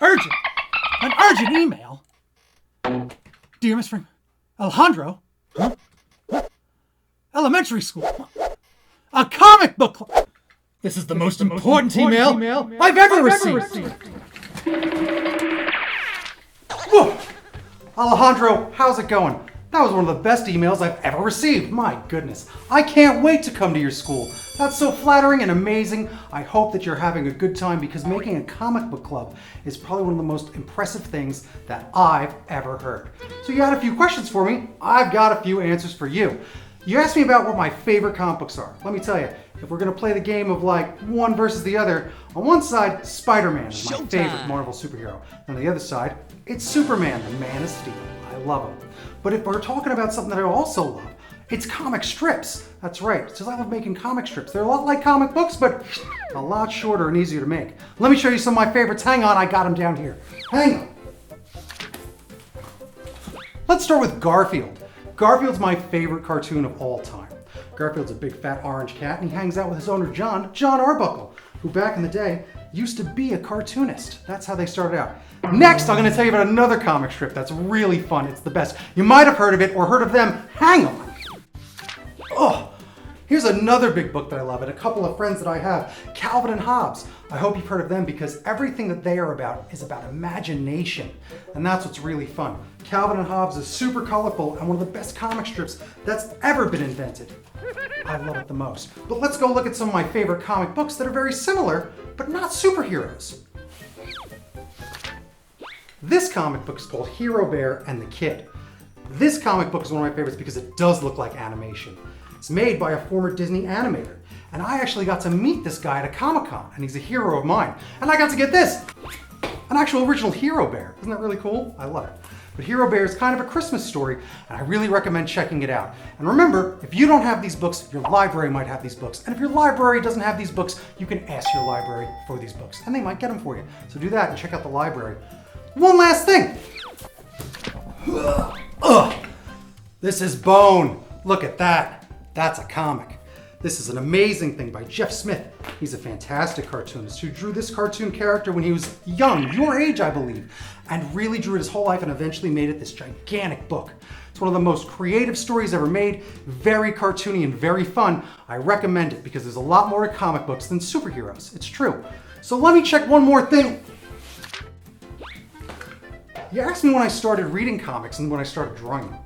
Urgent. An urgent email. Dear Miss Frank, Alejandro. Huh? Elementary school. A comic book club. This is the most important email I've ever received. Whoa. Alejandro, how's it going? That was one of the best emails I've ever received. My goodness. I can't wait to come to your school. That's so flattering and amazing. I hope that you're having a good time because making a comic book club is probably one of the most impressive things that I've ever heard. So you had a few questions for me. I've got a few answers for you. You asked me about what my favorite comic books are. Let me tell you, if we're going to play the game of like one versus the other, on one side, Spider-Man is my favorite Marvel superhero. On the other side, it's Superman, the Man of Steel. I love him. But if we're talking about something that I also love, it's comic strips. That's right, because I love making comic strips. They're a lot like comic books, but a lot shorter and easier to make. Let me show you some of my favorites. Hang on, I got them down here. Hang on. Let's start with Garfield. Garfield's my favorite cartoon of all time. Garfield's a big fat orange cat and he hangs out with his owner John Arbuckle, who back in the day used to be a cartoonist. That's how they started out. Next, I'm going to tell you about another comic strip that's really fun. It's the best. You might have heard of it or heard of them. Hang on. Oh, here's another big book that I love and a couple of friends that I have, Calvin and Hobbes. I hope you've heard of them because everything that they are about is about imagination. And that's what's really fun. Calvin and Hobbes is super colorful and one of the best comic strips that's ever been invented. I love it the most. But let's go look at some of my favorite comic books that are very similar, but not superheroes. This comic book is called Herobear and the Kid. This comic book is one of my favorites because it does look like animation. It's made by a former Disney animator. And I actually got to meet this guy at a Comic-Con, and he's a hero of mine. And I got to get this, an actual original Hero Bear. Isn't that really cool? I love it. But Hero Bear is kind of a Christmas story, and I really recommend checking it out. And remember, if you don't have these books, your library might have these books. And if your library doesn't have these books, you can ask your library for these books, and they might get them for you. So do that and check out the library. One last thing. Ugh. This is Bone. Look at that. That's a comic. This is an amazing thing by Jeff Smith. He's a fantastic cartoonist who drew this cartoon character when he was young, your age, I believe, and really drew it his whole life and eventually made it this gigantic book. It's one of the most creative stories ever made, very cartoony and very fun. I recommend it because there's a lot more to comic books than superheroes. It's true. So let me check one more thing. You asked me when I started reading comics and when I started drawing them.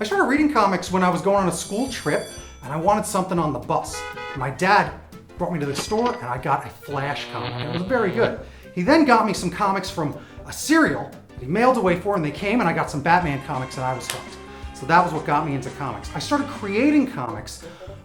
I started reading comics when I was going on a school trip and I wanted something on the bus. My dad brought me to the store and I got a Flash comic. It was very good. He then got me some comics from a cereal that he mailed away for and they came and I got some Batman comics and I was hooked. So that was what got me into comics. I started creating comics,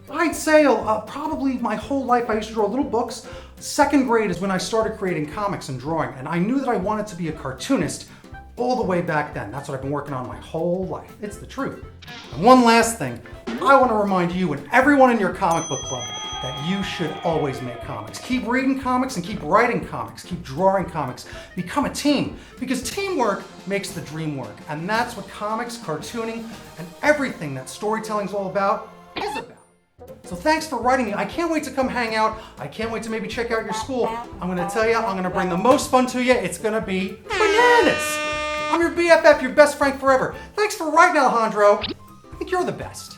I'd say probably my whole life. I used to draw little books. Second grade is when I started creating comics and drawing, and I knew that I wanted to be a cartoonist all the way back then. That's what I've been working on my whole life. It's the truth. And one last thing, I want to remind you and everyone in your comic book club that you should always make comics. Keep reading comics and keep writing comics. Keep drawing comics. Become a team, because teamwork makes the dream work. And that's what comics, cartooning, and everything that storytelling's all about is about. So thanks for writing me. I can't wait to come hang out. I can't wait to maybe check out your school. I'm going to tell you, I'm going to bring the most fun to you. It's going to be bananas. I'm your BFF, your best friend forever. Thanks for writing, Alejandro. I think you're the best.